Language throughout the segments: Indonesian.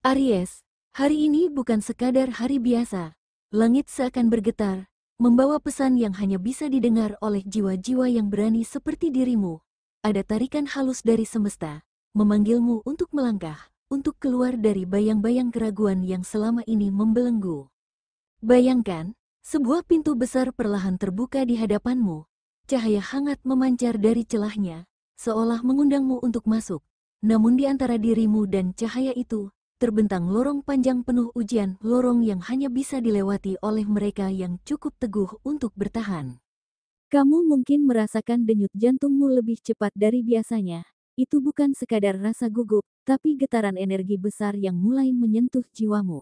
Aries, hari ini bukan sekadar hari biasa. Langit seakan bergetar, membawa pesan yang hanya bisa didengar oleh jiwa-jiwa yang berani seperti dirimu. Ada tarikan halus dari semesta, memanggilmu untuk melangkah, untuk keluar dari bayang-bayang keraguan yang selama ini membelenggu. Bayangkan, sebuah pintu besar perlahan terbuka di hadapanmu. Cahaya hangat memancar dari celahnya, seolah mengundangmu untuk masuk. Namun di antara dirimu dan cahaya itu, terbentang lorong panjang penuh ujian, lorong yang hanya bisa dilewati oleh mereka yang cukup teguh untuk bertahan. Kamu mungkin merasakan denyut jantungmu lebih cepat dari biasanya. Itu bukan sekadar rasa gugup, tapi getaran energi besar yang mulai menyentuh jiwamu.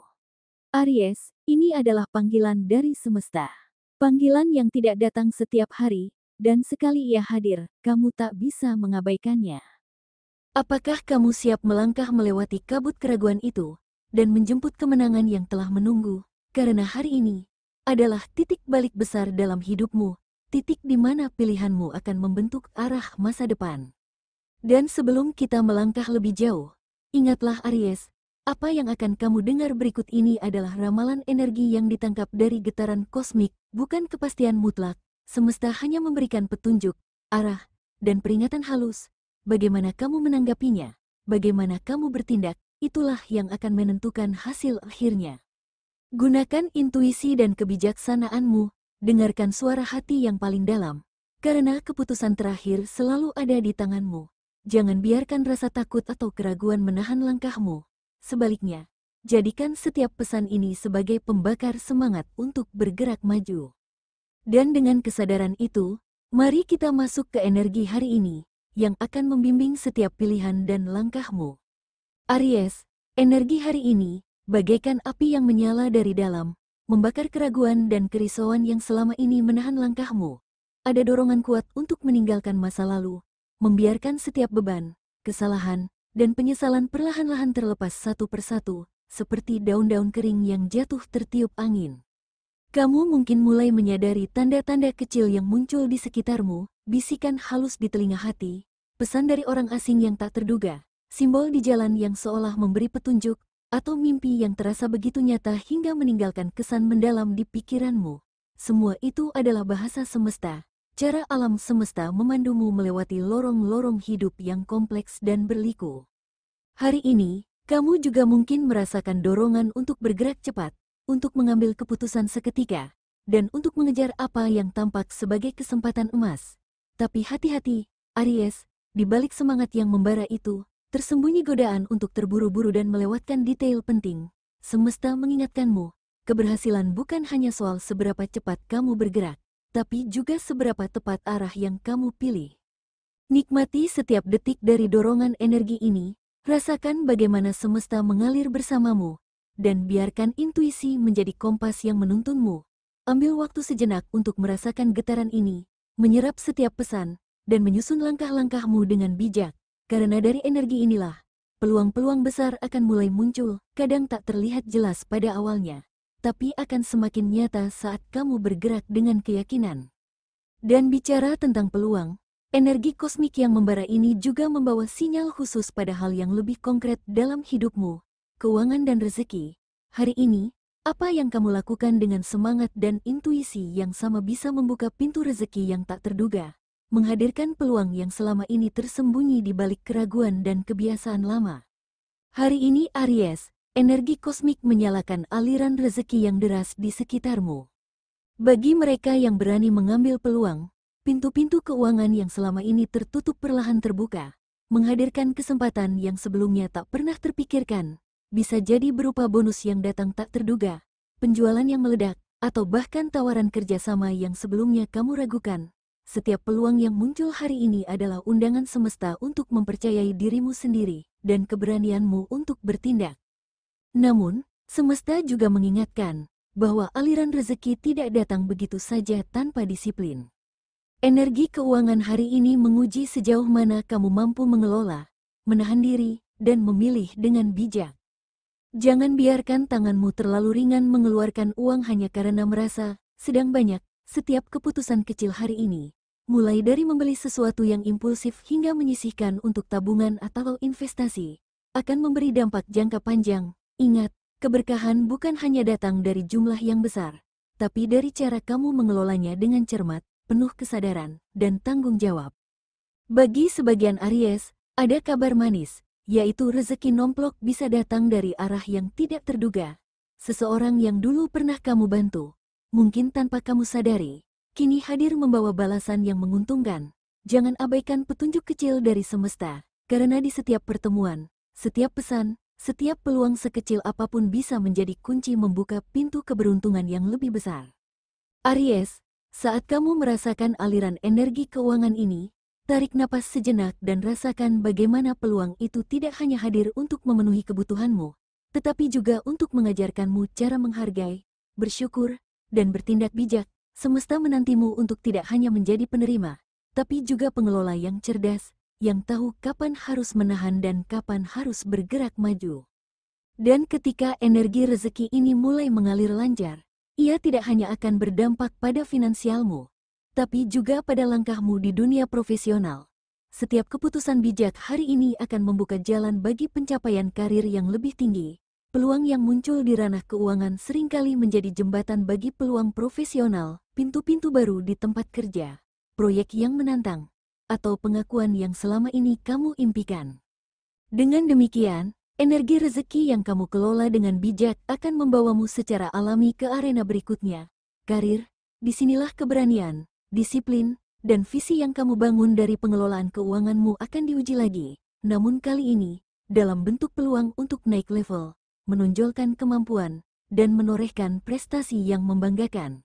Aries, ini adalah panggilan dari semesta. Panggilan yang tidak datang setiap hari, dan sekali ia hadir, kamu tak bisa mengabaikannya. Apakah kamu siap melangkah melewati kabut keraguan itu, dan menjemput kemenangan yang telah menunggu? Karena hari ini adalah titik balik besar dalam hidupmu, titik di mana pilihanmu akan membentuk arah masa depan. Dan sebelum kita melangkah lebih jauh, ingatlah Aries, apa yang akan kamu dengar berikut ini adalah ramalan energi yang ditangkap dari getaran kosmik, bukan kepastian mutlak. Semesta hanya memberikan petunjuk, arah, dan peringatan halus. Bagaimana kamu menanggapinya, bagaimana kamu bertindak, itulah yang akan menentukan hasil akhirnya. Gunakan intuisi dan kebijaksanaanmu, dengarkan suara hati yang paling dalam, karena keputusan terakhir selalu ada di tanganmu. Jangan biarkan rasa takut atau keraguan menahan langkahmu. Sebaliknya, jadikan setiap pesan ini sebagai pembakar semangat untuk bergerak maju. Dan dengan kesadaran itu, mari kita masuk ke energi hari ini, yang akan membimbing setiap pilihan dan langkahmu. Aries, energi hari ini, bagaikan api yang menyala dari dalam, membakar keraguan dan kerisauan yang selama ini menahan langkahmu. Ada dorongan kuat untuk meninggalkan masa lalu, membiarkan setiap beban, kesalahan, dan penyesalan perlahan-lahan terlepas satu persatu, seperti daun-daun kering yang jatuh tertiup angin. Kamu mungkin mulai menyadari tanda-tanda kecil yang muncul di sekitarmu, bisikan halus di telinga hati, pesan dari orang asing yang tak terduga, simbol di jalan yang seolah memberi petunjuk, atau mimpi yang terasa begitu nyata hingga meninggalkan kesan mendalam di pikiranmu. Semua itu adalah bahasa semesta, cara alam semesta memandumu melewati lorong-lorong hidup yang kompleks dan berliku. Hari ini, kamu juga mungkin merasakan dorongan untuk bergerak cepat, untuk mengambil keputusan seketika, dan untuk mengejar apa yang tampak sebagai kesempatan emas. Tapi hati-hati, Aries, di balik semangat yang membara itu, tersembunyi godaan untuk terburu-buru dan melewatkan detail penting. Semesta mengingatkanmu, keberhasilan bukan hanya soal seberapa cepat kamu bergerak, tapi juga seberapa tepat arah yang kamu pilih. Nikmati setiap detik dari dorongan energi ini, rasakan bagaimana semesta mengalir bersamamu, dan biarkan intuisi menjadi kompas yang menuntunmu. Ambil waktu sejenak untuk merasakan getaran ini, menyerap setiap pesan, dan menyusun langkah-langkahmu dengan bijak, karena dari energi inilah, peluang-peluang besar akan mulai muncul, kadang tak terlihat jelas pada awalnya, tapi akan semakin nyata saat kamu bergerak dengan keyakinan. Dan bicara tentang peluang, energi kosmik yang membara ini juga membawa sinyal khusus pada hal yang lebih konkret dalam hidupmu, keuangan dan rezeki. Hari ini, apa yang kamu lakukan dengan semangat dan intuisi yang sama bisa membuka pintu rezeki yang tak terduga, menghadirkan peluang yang selama ini tersembunyi di balik keraguan dan kebiasaan lama. Hari ini Aries, energi kosmik menyalakan aliran rezeki yang deras di sekitarmu. Bagi mereka yang berani mengambil peluang, pintu-pintu keuangan yang selama ini tertutup perlahan terbuka, menghadirkan kesempatan yang sebelumnya tak pernah terpikirkan, bisa jadi berupa bonus yang datang tak terduga, penjualan yang meledak, atau bahkan tawaran kerjasama yang sebelumnya kamu ragukan. Setiap peluang yang muncul hari ini adalah undangan semesta untuk mempercayai dirimu sendiri dan keberanianmu untuk bertindak. Namun, semesta juga mengingatkan bahwa aliran rezeki tidak datang begitu saja tanpa disiplin. Energi keuangan hari ini menguji sejauh mana kamu mampu mengelola, menahan diri, dan memilih dengan bijak. Jangan biarkan tanganmu terlalu ringan mengeluarkan uang hanya karena merasa sedang banyak. Setiap keputusan kecil hari ini, mulai dari membeli sesuatu yang impulsif hingga menyisihkan untuk tabungan atau investasi, akan memberi dampak jangka panjang. Ingat, keberkahan bukan hanya datang dari jumlah yang besar, tapi dari cara kamu mengelolanya dengan cermat, penuh kesadaran, dan tanggung jawab. Bagi sebagian Aries, ada kabar manis, yaitu rezeki nomplok bisa datang dari arah yang tidak terduga. Seseorang yang dulu pernah kamu bantu, mungkin tanpa kamu sadari, kini hadir membawa balasan yang menguntungkan. Jangan abaikan petunjuk kecil dari semesta, karena di setiap pertemuan, setiap pesan, setiap peluang sekecil apapun bisa menjadi kunci membuka pintu keberuntungan yang lebih besar. Aries, saat kamu merasakan aliran energi keuangan ini, tarik napas sejenak dan rasakan bagaimana peluang itu tidak hanya hadir untuk memenuhi kebutuhanmu, tetapi juga untuk mengajarkanmu cara menghargai, bersyukur, dan bertindak bijak. Semesta menantimu untuk tidak hanya menjadi penerima, tapi juga pengelola yang cerdas, yang tahu kapan harus menahan dan kapan harus bergerak maju. Dan ketika energi rezeki ini mulai mengalir lancar, ia tidak hanya akan berdampak pada finansialmu, tapi juga pada langkahmu di dunia profesional. Setiap keputusan bijak hari ini akan membuka jalan bagi pencapaian karir yang lebih tinggi. Peluang yang muncul di ranah keuangan seringkali menjadi jembatan bagi peluang profesional, pintu-pintu baru di tempat kerja, proyek yang menantang, atau pengakuan yang selama ini kamu impikan. Dengan demikian, energi rezeki yang kamu kelola dengan bijak akan membawamu secara alami ke arena berikutnya. Karir, disinilah keberanian, disiplin, dan visi yang kamu bangun dari pengelolaan keuanganmu akan diuji lagi. Namun kali ini, dalam bentuk peluang untuk naik level, menonjolkan kemampuan, dan menorehkan prestasi yang membanggakan.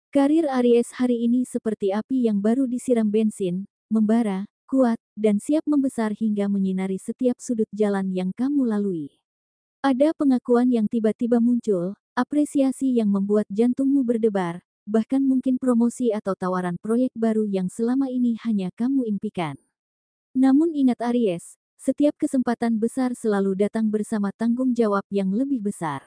Karir Aries hari ini seperti api yang baru disiram bensin, membara, kuat, dan siap membesar hingga menyinari setiap sudut jalan yang kamu lalui. Ada pengakuan yang tiba-tiba muncul, apresiasi yang membuat jantungmu berdebar, bahkan mungkin promosi atau tawaran proyek baru yang selama ini hanya kamu impikan. Namun ingat Aries, setiap kesempatan besar selalu datang bersama tanggung jawab yang lebih besar.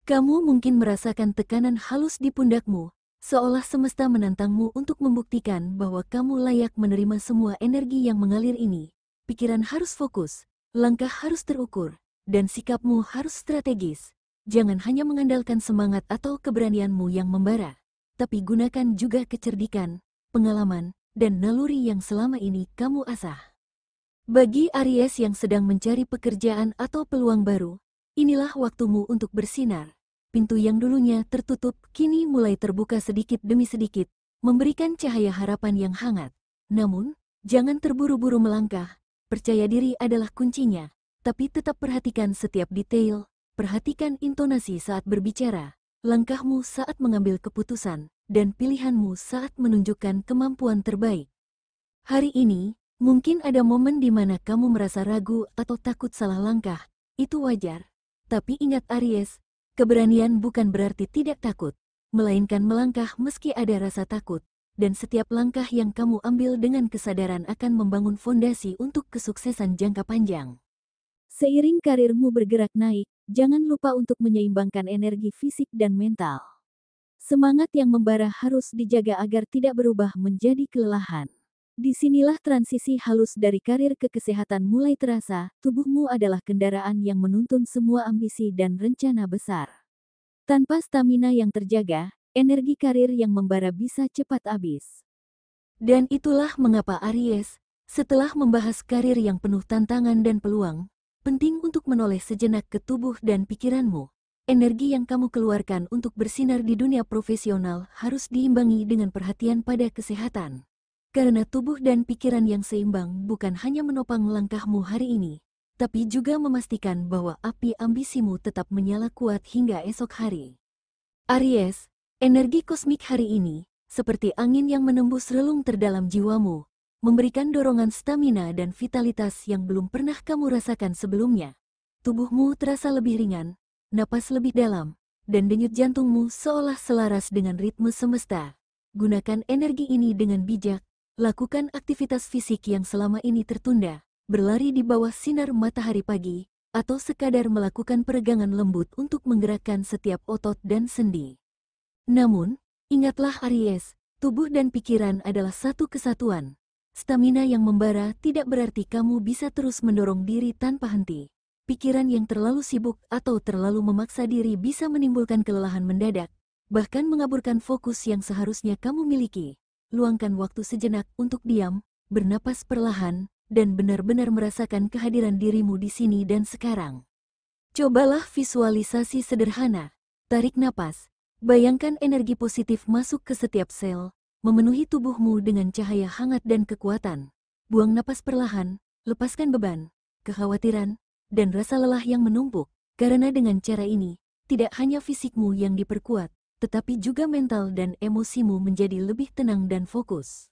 Kamu mungkin merasakan tekanan halus di pundakmu, seolah semesta menantangmu untuk membuktikan bahwa kamu layak menerima semua energi yang mengalir ini. Pikiran harus fokus, langkah harus terukur, dan sikapmu harus strategis. Jangan hanya mengandalkan semangat atau keberanianmu yang membara, tapi gunakan juga kecerdikan, pengalaman, dan naluri yang selama ini kamu asah. Bagi Aries yang sedang mencari pekerjaan atau peluang baru, inilah waktumu untuk bersinar. Pintu yang dulunya tertutup kini mulai terbuka sedikit demi sedikit, memberikan cahaya harapan yang hangat. Namun, jangan terburu-buru melangkah, percaya diri adalah kuncinya, tapi tetap perhatikan setiap detail, perhatikan intonasi saat berbicara, langkahmu saat mengambil keputusan, dan pilihanmu saat menunjukkan kemampuan terbaik. Hari ini, mungkin ada momen di mana kamu merasa ragu atau takut salah langkah, itu wajar. Tapi ingat Aries, keberanian bukan berarti tidak takut, melainkan melangkah meski ada rasa takut, dan setiap langkah yang kamu ambil dengan kesadaran akan membangun fondasi untuk kesuksesan jangka panjang. Seiring karirmu bergerak naik, jangan lupa untuk menyeimbangkan energi fisik dan mental. Semangat yang membara harus dijaga agar tidak berubah menjadi kelelahan. Disinilah transisi halus dari karir ke kesehatan mulai terasa. Tubuhmu adalah kendaraan yang menuntun semua ambisi dan rencana besar. Tanpa stamina yang terjaga, energi karir yang membara bisa cepat habis. Dan itulah mengapa Aries, setelah membahas karir yang penuh tantangan dan peluang, penting untuk menoleh sejenak ke tubuh dan pikiranmu. Energi yang kamu keluarkan untuk bersinar di dunia profesional harus diimbangi dengan perhatian pada kesehatan. Karena tubuh dan pikiran yang seimbang bukan hanya menopang langkahmu hari ini, tapi juga memastikan bahwa api ambisimu tetap menyala kuat hingga esok hari. Aries, energi kosmik hari ini, seperti angin yang menembus relung terdalam jiwamu, memberikan dorongan stamina dan vitalitas yang belum pernah kamu rasakan sebelumnya. Tubuhmu terasa lebih ringan, napas lebih dalam, dan denyut jantungmu seolah selaras dengan ritme semesta. Gunakan energi ini dengan bijak. Lakukan aktivitas fisik yang selama ini tertunda, berlari di bawah sinar matahari pagi, atau sekadar melakukan peregangan lembut untuk menggerakkan setiap otot dan sendi. Namun, ingatlah Aries, tubuh dan pikiran adalah satu kesatuan. Stamina yang membara tidak berarti kamu bisa terus mendorong diri tanpa henti. pikiran yang terlalu sibuk atau terlalu memaksa diri bisa menimbulkan kelelahan mendadak, bahkan mengaburkan fokus yang seharusnya kamu miliki. Luangkan waktu sejenak untuk diam, bernapas perlahan, dan benar-benar merasakan kehadiran dirimu di sini dan sekarang. Cobalah visualisasi sederhana. Tarik napas. Bayangkan energi positif masuk ke setiap sel, memenuhi tubuhmu dengan cahaya hangat dan kekuatan. Buang napas perlahan, lepaskan beban, kekhawatiran, dan rasa lelah yang menumpuk. Karena dengan cara ini, tidak hanya fisikmu yang diperkuat, tetapi juga mental dan emosimu menjadi lebih tenang dan fokus.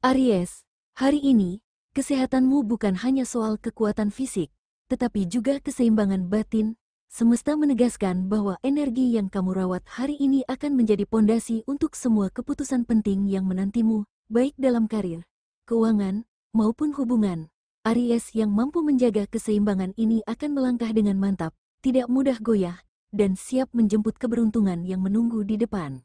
Aries, hari ini, kesehatanmu bukan hanya soal kekuatan fisik, tetapi juga keseimbangan batin. Semesta menegaskan bahwa energi yang kamu rawat hari ini akan menjadi pondasi untuk semua keputusan penting yang menantimu, baik dalam karir, keuangan, maupun hubungan. Aries yang mampu menjaga keseimbangan ini akan melangkah dengan mantap, tidak mudah goyah, dan siap menjemput keberuntungan yang menunggu di depan.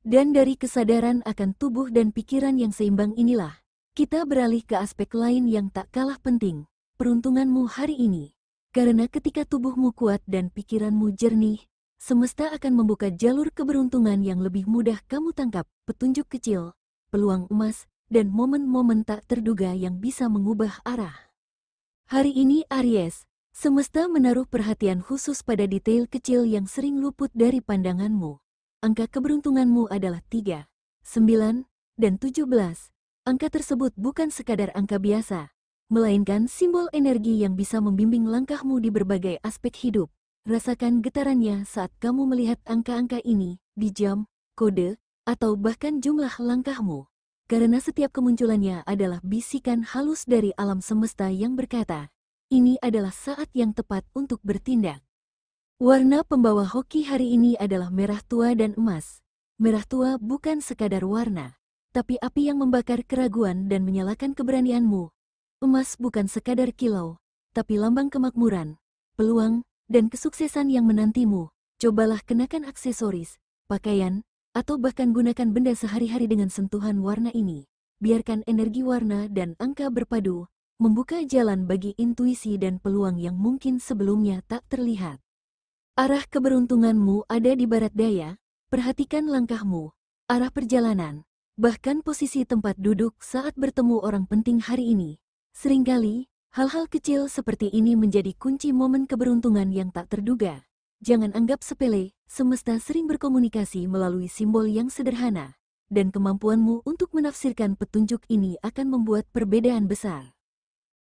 Dan dari kesadaran akan tubuh dan pikiran yang seimbang inilah, kita beralih ke aspek lain yang tak kalah penting, peruntunganmu hari ini. Karena ketika tubuhmu kuat dan pikiranmu jernih, semesta akan membuka jalur keberuntungan yang lebih mudah kamu tangkap, petunjuk kecil, peluang emas, dan momen-momen tak terduga yang bisa mengubah arah. Hari ini Aries, semesta menaruh perhatian khusus pada detail kecil yang sering luput dari pandanganmu. Angka keberuntunganmu adalah 3, 9, dan 17. Angka tersebut bukan sekadar angka biasa, melainkan simbol energi yang bisa membimbing langkahmu di berbagai aspek hidup. Rasakan getarannya saat kamu melihat angka-angka ini di jam, kode, atau bahkan jumlah langkahmu. Karena setiap kemunculannya adalah bisikan halus dari alam semesta yang berkata, ini adalah saat yang tepat untuk bertindak. Warna pembawa hoki hari ini adalah merah tua dan emas. Merah tua bukan sekadar warna, tapi api yang membakar keraguan dan menyalakan keberanianmu. Emas bukan sekadar kilau, tapi lambang kemakmuran, peluang, dan kesuksesan yang menantimu. Cobalah kenakan aksesoris, pakaian, atau bahkan gunakan benda sehari-hari dengan sentuhan warna ini. Biarkan energi warna dan angka berpadu, membuka jalan bagi intuisi dan peluang yang mungkin sebelumnya tak terlihat. Arah keberuntunganmu ada di barat daya, perhatikan langkahmu, arah perjalanan, bahkan posisi tempat duduk saat bertemu orang penting hari ini. Seringkali, hal-hal kecil seperti ini menjadi kunci momen keberuntungan yang tak terduga. Jangan anggap sepele, semesta sering berkomunikasi melalui simbol yang sederhana, dan kemampuanmu untuk menafsirkan petunjuk ini akan membuat perbedaan besar.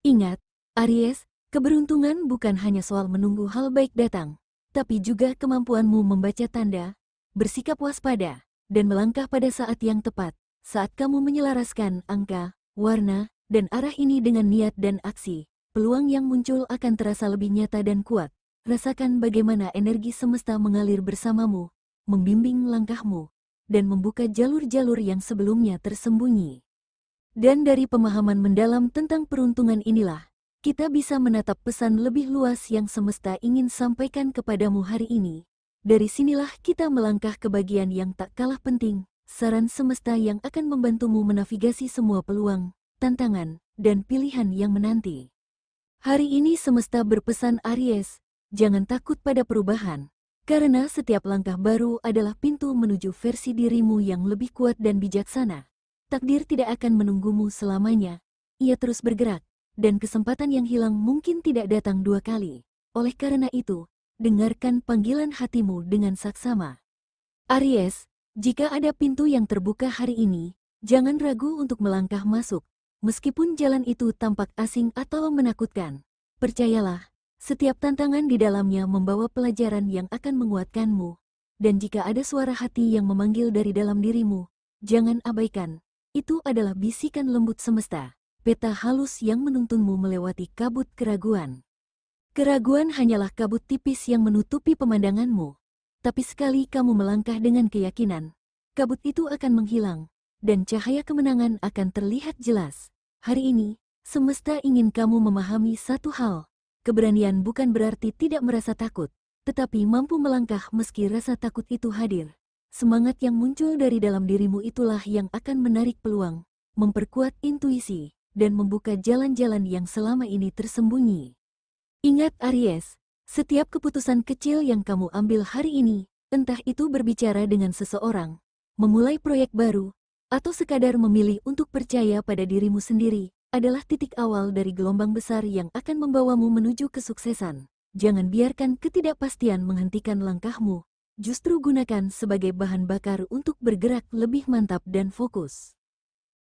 Ingat, Aries, keberuntungan bukan hanya soal menunggu hal baik datang, tapi juga kemampuanmu membaca tanda, bersikap waspada, dan melangkah pada saat yang tepat. Saat kamu menyelaraskan angka, warna, dan arah ini dengan niat dan aksi, peluang yang muncul akan terasa lebih nyata dan kuat. Rasakan bagaimana energi semesta mengalir bersamamu, membimbing langkahmu, dan membuka jalur-jalur yang sebelumnya tersembunyi. Dan dari pemahaman mendalam tentang peruntungan inilah, kita bisa menatap pesan lebih luas yang semesta ingin sampaikan kepadamu hari ini. Dari sinilah kita melangkah ke bagian yang tak kalah penting, saran semesta yang akan membantumu menavigasi semua peluang, tantangan, dan pilihan yang menanti. Hari ini semesta berpesan Aries, jangan takut pada perubahan, karena setiap langkah baru adalah pintu menuju versi dirimu yang lebih kuat dan bijaksana. Takdir tidak akan menunggumu selamanya, ia terus bergerak, dan kesempatan yang hilang mungkin tidak datang dua kali. Oleh karena itu, dengarkan panggilan hatimu dengan saksama. Aries, jika ada pintu yang terbuka hari ini, jangan ragu untuk melangkah masuk, meskipun jalan itu tampak asing atau menakutkan. Percayalah, setiap tantangan di dalamnya membawa pelajaran yang akan menguatkanmu, dan jika ada suara hati yang memanggil dari dalam dirimu, jangan abaikan. Itu adalah bisikan lembut semesta, peta halus yang menuntunmu melewati kabut keraguan. Keraguan hanyalah kabut tipis yang menutupi pemandanganmu. Tapi sekali kamu melangkah dengan keyakinan, kabut itu akan menghilang, dan cahaya kemenangan akan terlihat jelas. Hari ini, semesta ingin kamu memahami satu hal. Keberanian bukan berarti tidak merasa takut, tetapi mampu melangkah meski rasa takut itu hadir. Semangat yang muncul dari dalam dirimu itulah yang akan menarik peluang, memperkuat intuisi, dan membuka jalan-jalan yang selama ini tersembunyi. Ingat Aries, setiap keputusan kecil yang kamu ambil hari ini, entah itu berbicara dengan seseorang, memulai proyek baru, atau sekadar memilih untuk percaya pada dirimu sendiri, adalah titik awal dari gelombang besar yang akan membawamu menuju kesuksesan. Jangan biarkan ketidakpastian menghentikan langkahmu, justru gunakan sebagai bahan bakar untuk bergerak lebih mantap dan fokus.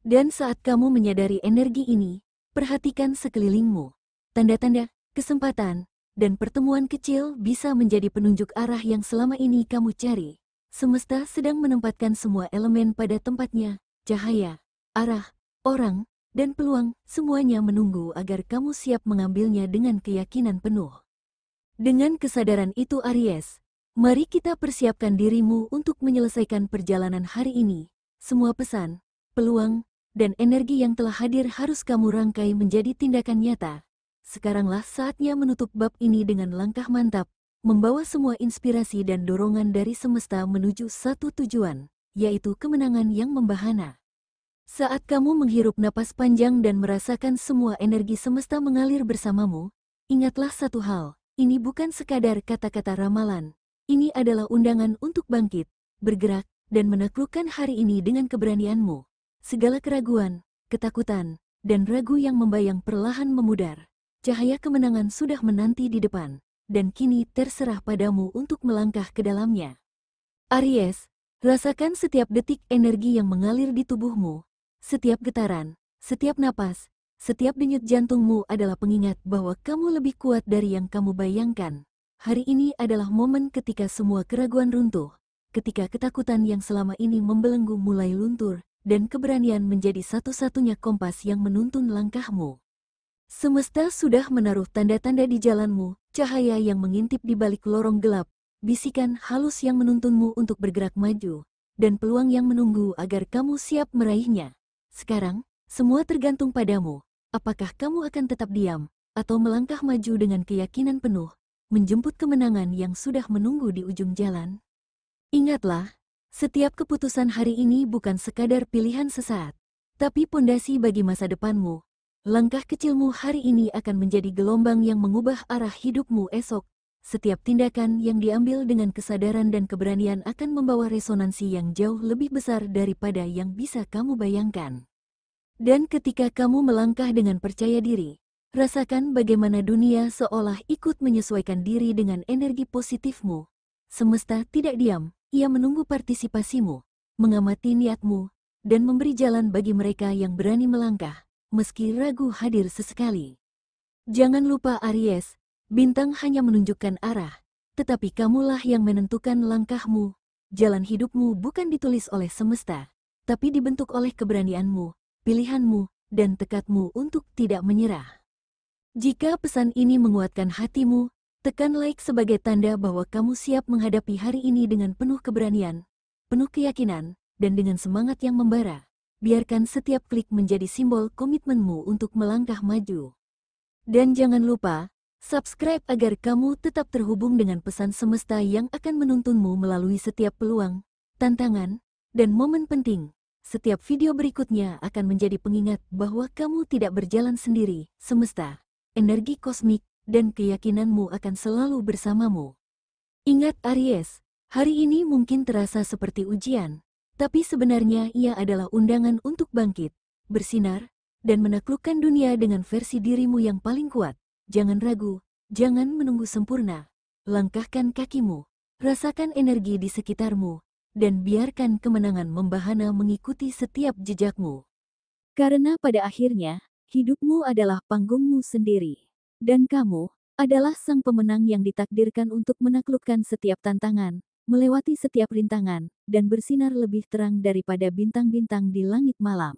Dan saat kamu menyadari energi ini, perhatikan sekelilingmu. Tanda-tanda, kesempatan, dan pertemuan kecil bisa menjadi penunjuk arah yang selama ini kamu cari. Semesta sedang menempatkan semua elemen pada tempatnya, cahaya, arah, orang, dan peluang, semuanya menunggu agar kamu siap mengambilnya dengan keyakinan penuh. Dengan kesadaran itu Aries, mari kita persiapkan dirimu untuk menyelesaikan perjalanan hari ini. Semua pesan, peluang, dan energi yang telah hadir harus kamu rangkai menjadi tindakan nyata. Sekaranglah saatnya menutup bab ini dengan langkah mantap, membawa semua inspirasi dan dorongan dari semesta menuju satu tujuan, yaitu kemenangan yang membahana. Saat kamu menghirup napas panjang dan merasakan semua energi semesta mengalir bersamamu, ingatlah satu hal, ini bukan sekadar kata-kata ramalan. Ini adalah undangan untuk bangkit, bergerak, dan menaklukkan hari ini dengan keberanianmu. Segala keraguan, ketakutan, dan ragu yang membayang perlahan memudar. Cahaya kemenangan sudah menanti di depan, dan kini terserah padamu untuk melangkah ke dalamnya. Aries, rasakan setiap detik energi yang mengalir di tubuhmu. Setiap getaran, setiap napas, setiap denyut jantungmu adalah pengingat bahwa kamu lebih kuat dari yang kamu bayangkan. Hari ini adalah momen ketika semua keraguan runtuh, ketika ketakutan yang selama ini membelenggu mulai luntur, dan keberanian menjadi satu-satunya kompas yang menuntun langkahmu. Semesta sudah menaruh tanda-tanda di jalanmu, cahaya yang mengintip di balik lorong gelap, bisikan halus yang menuntunmu untuk bergerak maju, dan peluang yang menunggu agar kamu siap meraihnya. Sekarang, semua tergantung padamu. Apakah kamu akan tetap diam, atau melangkah maju dengan keyakinan penuh, menjemput kemenangan yang sudah menunggu di ujung jalan? Ingatlah, setiap keputusan hari ini bukan sekadar pilihan sesaat, tapi pondasi bagi masa depanmu. Langkah kecilmu hari ini akan menjadi gelombang yang mengubah arah hidupmu esok. Setiap tindakan yang diambil dengan kesadaran dan keberanian akan membawa resonansi yang jauh lebih besar daripada yang bisa kamu bayangkan. Dan ketika kamu melangkah dengan percaya diri, rasakan bagaimana dunia seolah ikut menyesuaikan diri dengan energi positifmu. Semesta tidak diam, ia menunggu partisipasimu, mengamati niatmu, dan memberi jalan bagi mereka yang berani melangkah, meski ragu hadir sesekali. Jangan lupa Aries, bintang hanya menunjukkan arah, tetapi kamulah yang menentukan langkahmu. Jalan hidupmu bukan ditulis oleh semesta, tapi dibentuk oleh keberanianmu, pilihanmu, dan tekadmu untuk tidak menyerah. Jika pesan ini menguatkan hatimu, tekan like sebagai tanda bahwa kamu siap menghadapi hari ini dengan penuh keberanian, penuh keyakinan, dan dengan semangat yang membara. Biarkan setiap klik menjadi simbol komitmenmu untuk melangkah maju. Dan jangan lupa, subscribe agar kamu tetap terhubung dengan pesan semesta yang akan menuntunmu melalui setiap peluang, tantangan, dan momen penting. Setiap video berikutnya akan menjadi pengingat bahwa kamu tidak berjalan sendiri. Semesta, energi kosmik, dan keyakinanmu akan selalu bersamamu. Ingat Aries, hari ini mungkin terasa seperti ujian, tapi sebenarnya ia adalah undangan untuk bangkit, bersinar, dan menaklukkan dunia dengan versi dirimu yang paling kuat. Jangan ragu, jangan menunggu sempurna. Langkahkan kakimu, rasakan energi di sekitarmu, dan biarkan kemenangan membahana mengikuti setiap jejakmu. Karena pada akhirnya, hidupmu adalah panggungmu sendiri. Dan kamu adalah sang pemenang yang ditakdirkan untuk menaklukkan setiap tantangan, melewati setiap rintangan, dan bersinar lebih terang daripada bintang-bintang di langit malam.